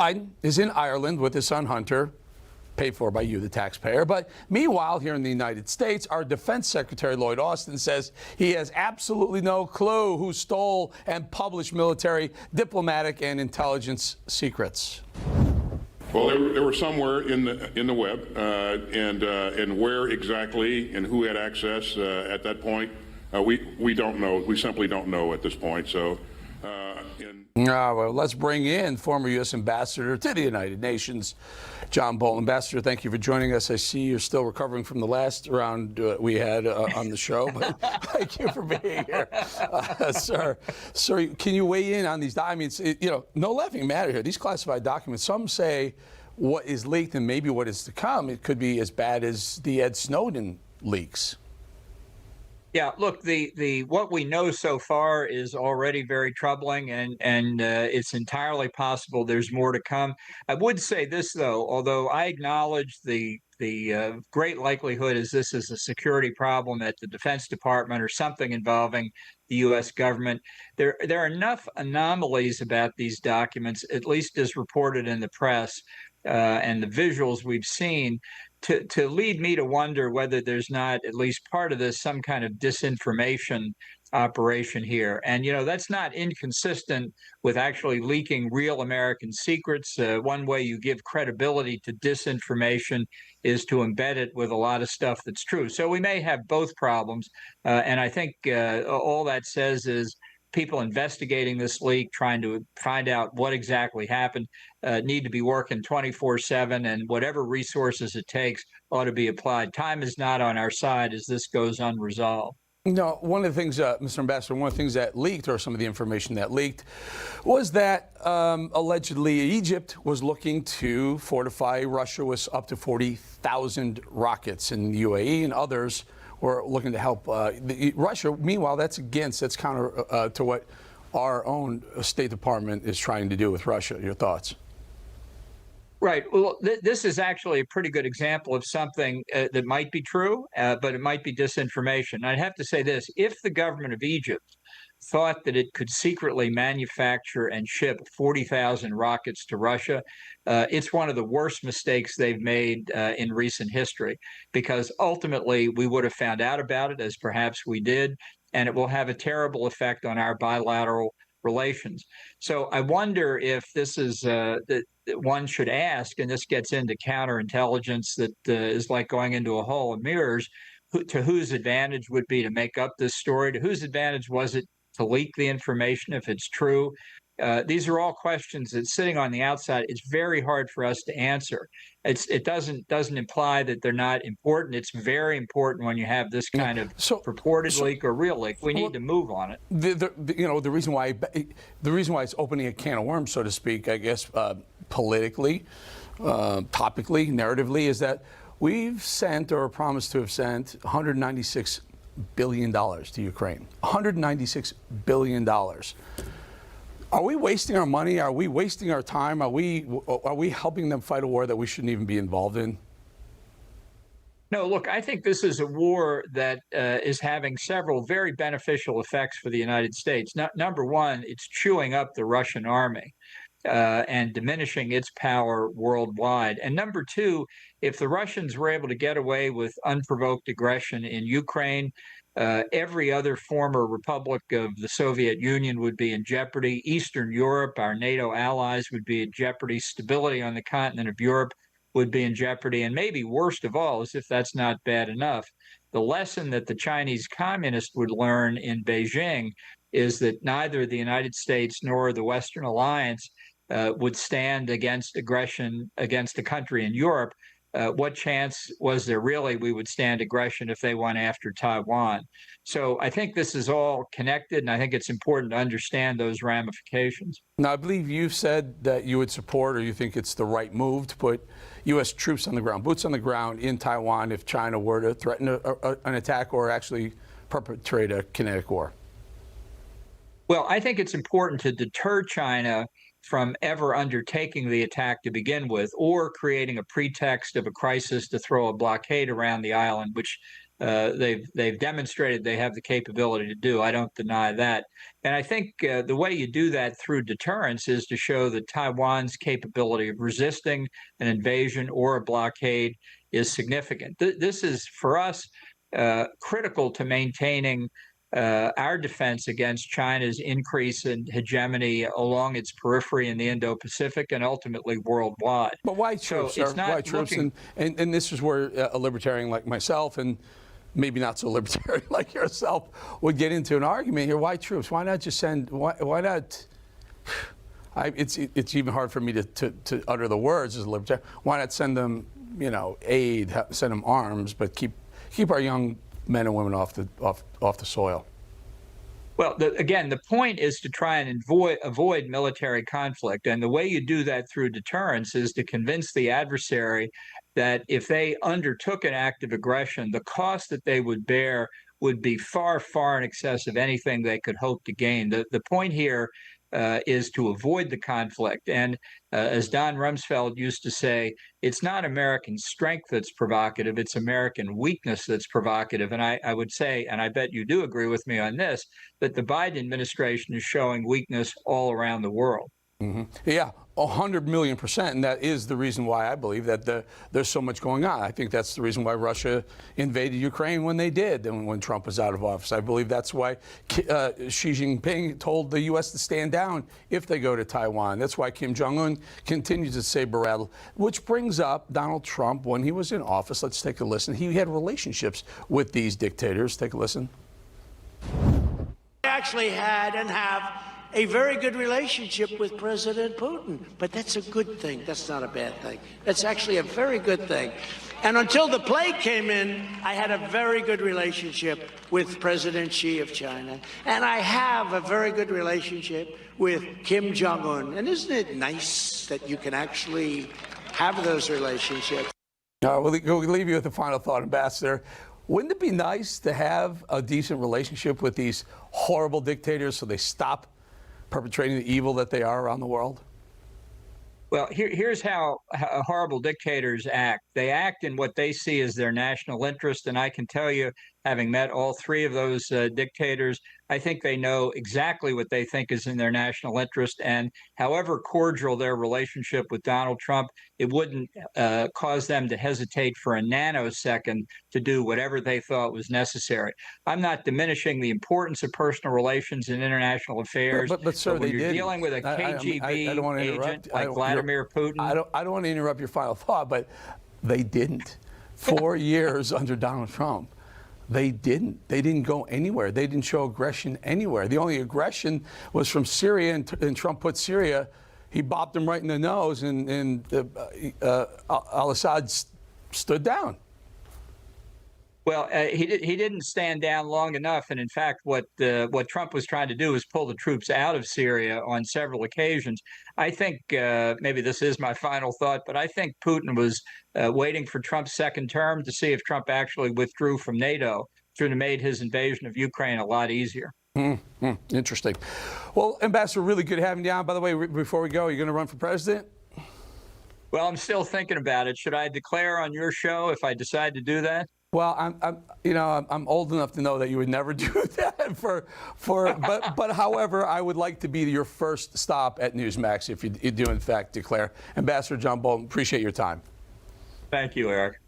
Biden is in Ireland with his son Hunter, paid for by you, the taxpayer. But meanwhile, here in the United States, our Defense Secretary Lloyd Austin says he has absolutely no clue who stole and published military, diplomatic, and intelligence secrets. Well, they were somewhere in the web, and where exactly and who had access at that point, we don't know. We simply don't know at this point. So. Well, let's bring in former U.S. Ambassador to the United Nations, John Bolton. Ambassador, thank you for joining us. I see you're still recovering from the last round we had on the show, but thank you for being here, sir. Sir, can you weigh in on these documents? No laughing matter here. These classified documents, some say what is leaked and maybe what is to come, it could be as bad as the Ed Snowden leaks. Yeah, look, the what we know so far is already very troubling, and it's entirely possible there's more to come. I would say this, though, although I acknowledge the great likelihood is this is a security problem at the Defense Department or something involving the U.S. government. There are enough anomalies about these documents, at least as reported in the press, and the visuals we've seen, to lead me to wonder whether there's not at least part of this some kind of disinformation operation here. And, that's not inconsistent with actually leaking real American secrets. One way you give credibility to disinformation is to embed it with a lot of stuff that's true. So we may have both problems. And I think all that says is people investigating this leak, trying to find out what exactly happened, need to be working 24/7, and whatever resources it takes ought to be applied. Time is not on our side as this goes unresolved. No, one of the things, Mr. Ambassador, one of the things that leaked, or some of the information that leaked, was that allegedly Egypt was looking to fortify Russia with up to 40,000 rockets, and the UAE and others were looking to help Russia. Meanwhile, that's counter to what our own State Department is trying to do with Russia. Your thoughts? Right. Well, this is actually a pretty good example of something that might be true, but it might be disinformation. I'd have to say this: if the government of Egypt thought that it could secretly manufacture and ship 40,000 rockets to Russia, it's one of the worst mistakes they've made in recent history, because ultimately we would have found out about it, as perhaps we did, and it will have a terrible effect on our bilateral relations. So I wonder if this is that one should ask, and this gets into counterintelligence that is like going into a hall of mirrors, to whose advantage would be to make up this story? To whose advantage was it to leak the information if it's true? These are all questions that, sitting on the outside, it's very hard for us to answer. It doesn't imply that they're not important. It's very important when you have this kind of purported leak or real leak. We need to move on it. The reason why it's opening a can of worms, so to speak, I guess, politically, topically, narratively, is that we've sent, or promised to have sent, $196 billion to Ukraine. $196 billion. Are we wasting our money? Are we wasting our time? Are we helping them fight a war that we shouldn't even be involved in? No, look, I think this is a war that is having several very beneficial effects for the United States. Number one, it's chewing up the Russian army and diminishing its power worldwide. And number two, if the Russians were able to get away with unprovoked aggression in Ukraine, every other former republic of the Soviet Union would be in jeopardy. Eastern Europe, our NATO allies, would be in jeopardy. Stability on the continent of Europe would be in jeopardy. And maybe worst of all, as if that's not bad enough, the lesson that the Chinese communists would learn in Beijing is that neither the United States nor the Western alliance would stand against aggression against a country in Europe. What chance was there really we would stand aggression if they went after Taiwan? So I think this is all connected, and I think it's important to understand those ramifications. Now, I believe you've said that you would support, or you think it's the right move, to put U.S. troops on the ground, boots on the ground in Taiwan if China were to threaten an attack or actually perpetrate a kinetic war. Well, I think it's important to deter China from ever undertaking the attack to begin with, or creating a pretext of a crisis to throw a blockade around the island, which they've demonstrated they have the capability to do. I don't deny that. And I think the way you do that through deterrence is to show that Taiwan's capability of resisting an invasion or a blockade is significant. This is, for us, critical to maintaining our defense against China's increase in hegemony along its periphery in the Indo-Pacific and ultimately worldwide. But why troops, so sir? Why troops? And this is where a libertarian like myself, and maybe not so libertarian like yourself, would get into an argument here. Why troops? Why not just send? Why not? It's even hard for me to utter the words as a libertarian. Why not send them, aid, send them arms, but keep our young men and women off the soil? Well, again, the point is to try and avoid military conflict. And the way you do that through deterrence is to convince the adversary that if they undertook an act of aggression, the cost that they would bear would be far, far in excess of anything they could hope to gain. The point here is to avoid the conflict. And as Don Rumsfeld used to say, it's not American strength that's provocative, it's American weakness that's provocative. And I would say, and I bet you do agree with me on this, that the Biden administration is showing weakness all around the world. Mm-hmm. Yeah, 100 million %. And that is the reason why I believe that there's so much going on. I think that's the reason why Russia invaded Ukraine when they did, and when Trump was out of office. I believe that's why Xi Jinping told the U.S. to stand down if they go to Taiwan. That's why Kim Jong-un continues to saber rattle, which brings up Donald Trump when he was in office. Let's take a listen. He had relationships with these dictators. Take a listen. I actually had and have a very good relationship with President Putin, but that's a good thing. That's not a bad thing. That's actually a very good thing. And until the plague came in, I had a very good relationship with President Xi of China, and I have a very good relationship with Kim Jong-un. And isn't it nice that you can actually have those relationships? We'll leave you with the final thought, Ambassador. Wouldn't it be nice to have a decent relationship with these horrible dictators so they stop perpetrating the evil that they are around the world? Well, here's how horrible dictators act. They act in what they see as their national interest. And I can tell you, having met all three of those dictators, I think they know exactly what they think is in their national interest. And however cordial their relationship with Donald Trump, it wouldn't cause them to hesitate for a nanosecond to do whatever they thought was necessary. I'm not diminishing the importance of personal relations in international affairs. But sir, when you're dealing with a KGB agent like Vladimir Putin. I don't want to interrupt your final thought, but they didn't. 4 years under Donald Trump. They didn't go anywhere. They didn't show aggression anywhere. The only aggression was from Syria, and Trump put Syria, he bopped him right in the nose, and al-Assad stood down. Well, he didn't stand down long enough, and in fact, what Trump was trying to do is pull the troops out of Syria on several occasions. I think maybe this is my final thought, but I think Putin was waiting for Trump's second term to see if Trump actually withdrew from NATO, which would have made his invasion of Ukraine a lot easier. Interesting. Well, Ambassador, really good having you on. By the way, before we go, are you going to run for president? Well, I'm still thinking about it. Should I declare on your show if I decide to do that? Well, I'm old enough to know that you would never do that but however, I would like to be your first stop at Newsmax if you do in fact declare. Ambassador John Bolton, appreciate your time. Thank you, Eric.